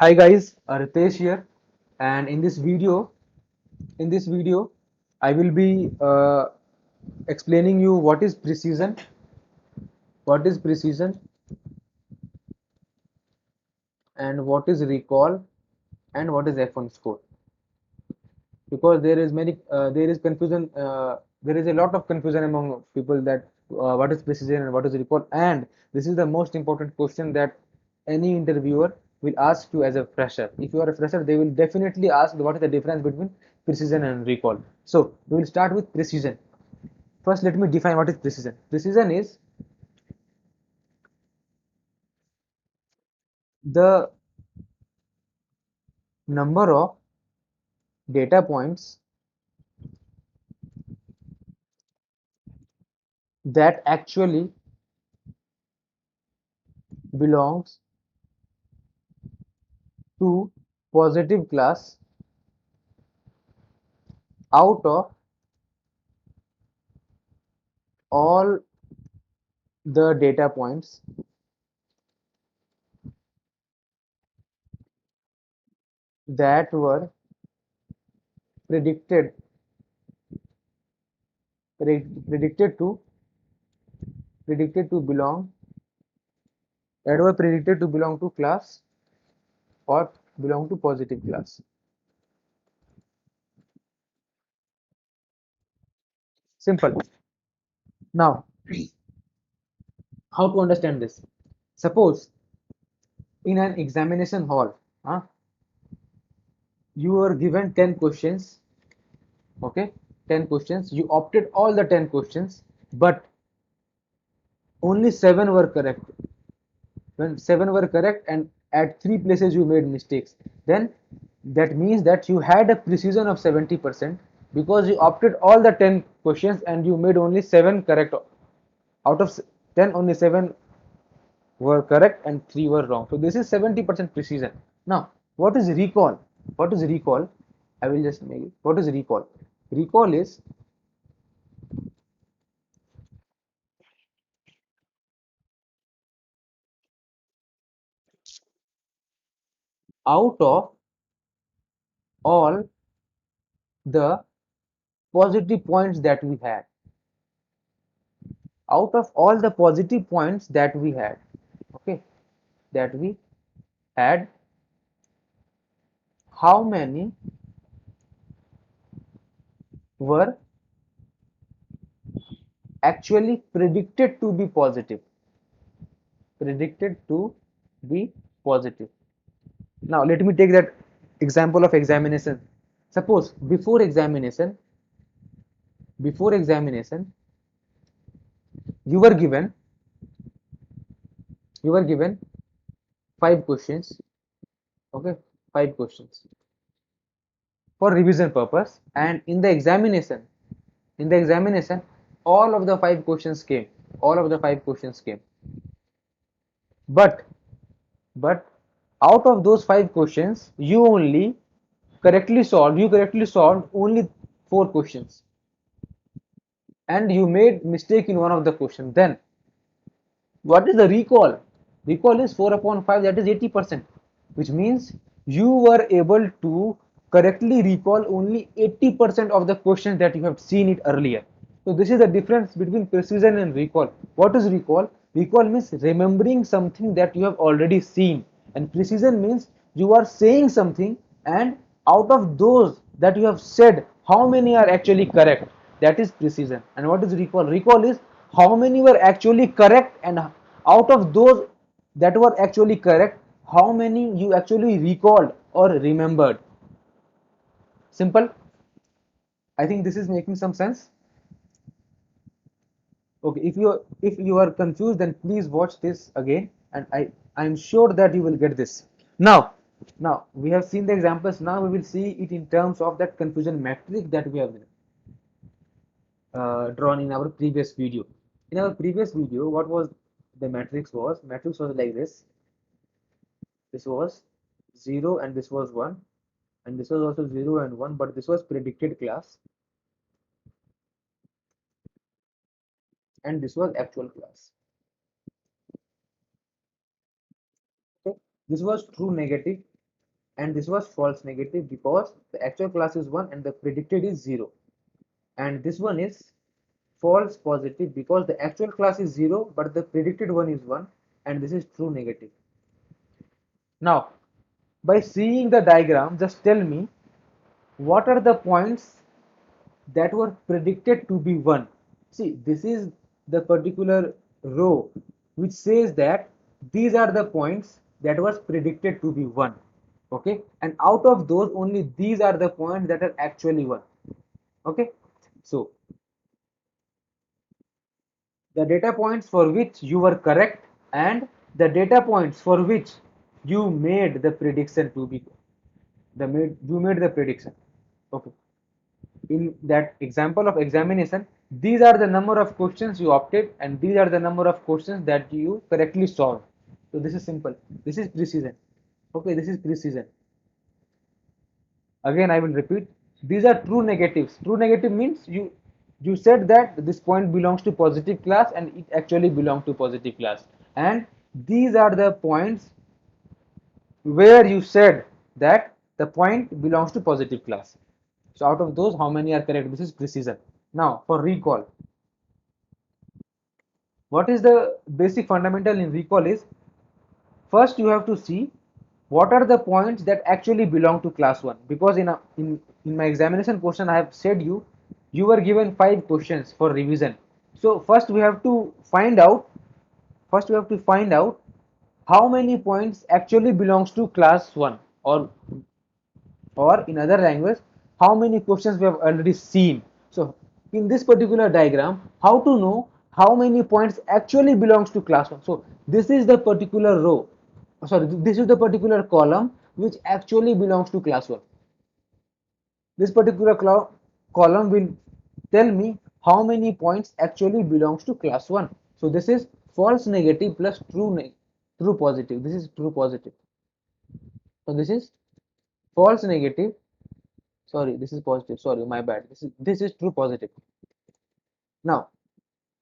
Hi guys, Ritesh here, and in this video, I will be explaining you what is precision, and what is recall, and what is F1 score. Because there is confusion, there is a lot of confusion among people that what is precision and what is recall, and this is the most important question that any interviewer will ask you as a fresher. If you are a fresher, they will definitely ask what is the difference between precision and recall. So we will start with precision. First, let me define what is precision. Precision is the number of data points that actually belongs to positive class out of all the data points that were predicted predicted to predicted to belong predicted to belong to class or belong to positive class. Simple. Now, how to understand this? Suppose in an examination hall, you were given 10 questions. Okay, 10 questions. You opted all the 10 questions, but only 7 were correct. When 7 were correct and at 3 places you made mistakes, then that means that you had a precision of 70% because you opted all the 10 questions and you made only 7 correct. Out of 10, only 7 were correct and 3 were wrong. So this is 70% precision. Now, what is recall? What is recall? I will just make it. What is recall? Recall is out of all the positive points that we had. Out of all the positive points that we had, okay, that we had, how many were actually predicted to be positive? Predicted to be positive. Now, let me take that example of examination. Suppose before examination, you were given you were given 5 questions. Okay, 5 questions for revision purpose, and in the examination, all of the 5 questions came. All of the 5 questions came. But but out of those 5 questions, you correctly solved only 4 questions, and you made mistake in one of the questions. Then what is the recall? Recall is 4 upon 5, that is 80%, which means you were able to correctly recall only 80% of the questions that you have seen it earlier. So this is the difference between precision and recall. What is recall? Recall means remembering something that you have already seen, and precision means you are saying something, and out of those that you have said, how many are actually correct? That is precision. And what is recall? Recall is how many were actually correct, and out of those that were actually correct, how many you actually recalled or remembered. Simple. I think this is making some sense. Okay, if you are confused, then please watch this again, and I'm sure that you will get this. Now we have seen the examples. Now we will see it in terms of that confusion matrix that we have drawn in our previous video. In our previous video, what was the matrix was? Matrix was like this. This was 0 and this was 1, and this was also 0 and 1, but this was predicted class and this was actual class. Okay, this was true negative, and this was false negative because the actual class is 1 and the predicted is 0, and this one is false positive because the actual class is 0 but the predicted one is 1, and this is true negative. Now, by seeing the diagram, just tell me what are the points that were predicted to be 1. See, this is the particular row which says that these are the points that was predicted to be 1. Okay, and out of those only these are the points that are actually 1. Okay, so the data points for which you were correct and the data points for which you made the prediction to be you made the prediction. Okay, in that example of examination, these are the number of questions you opted and these are the number of questions that you correctly solved. So this is simple, this is precision. Okay, this is precision. Again I will repeat, these are true negatives. True negative means you said that this point belongs to positive class and it actually belongs to positive class, and these are the points where you said that the point belongs to positive class. So out of those, how many are correct? This is precision. Now for recall, what is the basic fundamental in recall is, first you have to see what are the points that actually belong to class 1, because in my examination question I have said you were given 5 questions for revision. So first we have to find out how many points actually belongs to class 1, or in other language, how many questions we have already seen. So in this particular diagram, how to know how many points actually belongs to class 1. So this is the particular row, sorry, this is the particular column which actually belongs to class 1. This particular column will tell me how many points actually belongs to class 1. So this is false negative plus true positive. This is true positive. So this is false negative, sorry, this is positive, sorry, my bad, this is true positive. Now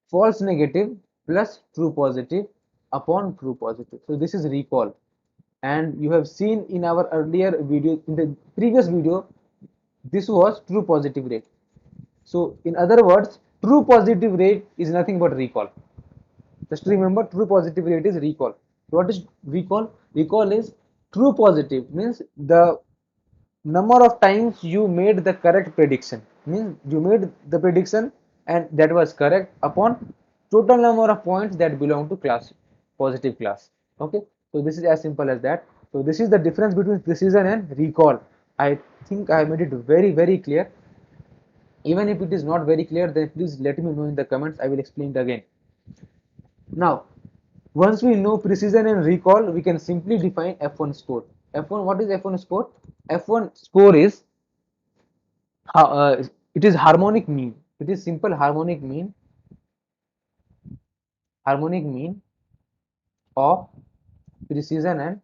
false negative plus true positive upon true positive, so this is recall. And you have seen in our earlier video, in the previous video, this was true positive rate. So in other words, true positive rate is nothing but recall. Just remember, true positive rate is recall. What is recall? Recall is true positive means the number of times you made the correct prediction, means you made the prediction and that was correct upon total number of points that belong to class positive class. Okay, so this is as simple as that. So this is the difference between precision and recall. I think I made it very clear. Even if it is not very clear, then please let me know in the comments, I will explain it again. Now once we know precision and recall, we can simply define F1 score. F1, what is F1 score? F1 score is it is harmonic mean. It is simple harmonic mean of precision and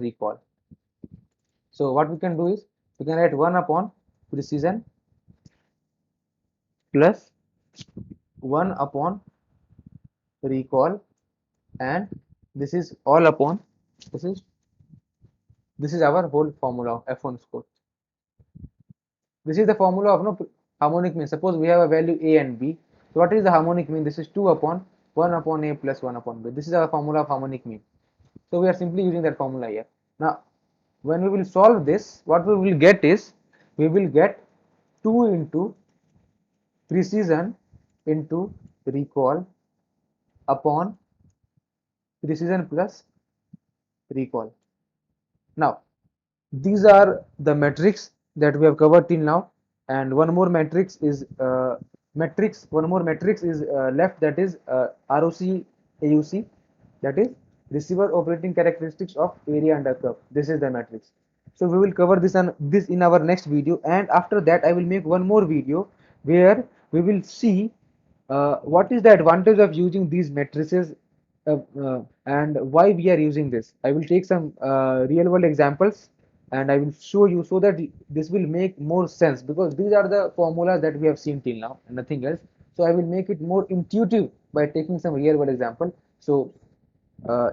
recall. So what we can do is we can write 1 upon precision plus 1 upon recall, and this is all upon this is our whole formula of F1 score. This is the formula of harmonic mean. Suppose we have a value a and b. So what is the harmonic mean? This is 2 upon 1 upon a plus 1 upon b. This is our formula of harmonic mean. So we are simply using that formula here. Now when we will solve this, what we will get is, we will get 2 into precision into recall upon precision plus recall. Now these are the metrics that we have covered till now, and one more matrix is left, that is ROC AUC, that is receiver operating characteristics of area under curve. This is the matrix. So we will cover this in our next video, and after that I will make one more video where we will see what is the advantage of using these matrices, and why we are using this. I will take some real world examples and I will show you, so that this will make more sense, because these are the formulas that we have seen till now and nothing else. So I will make it more intuitive by taking some real world example. So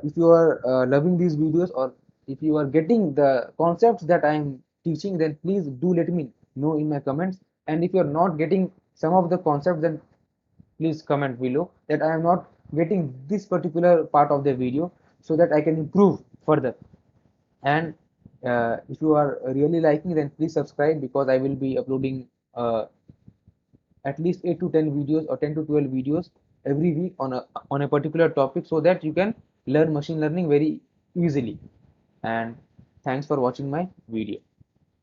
If you are loving these videos, or if you are getting the concepts that I am teaching, then please do let me know in my comments. And if you are not getting some of the concepts, then please comment below that I am not getting this particular part of the video, so that I can improve further. And if you are really liking, then please subscribe, because I will be uploading at least 8 to 10 videos, or 10 to 12 videos every week on a particular topic, so that you can learn machine learning very easily. And thanks for watching my video.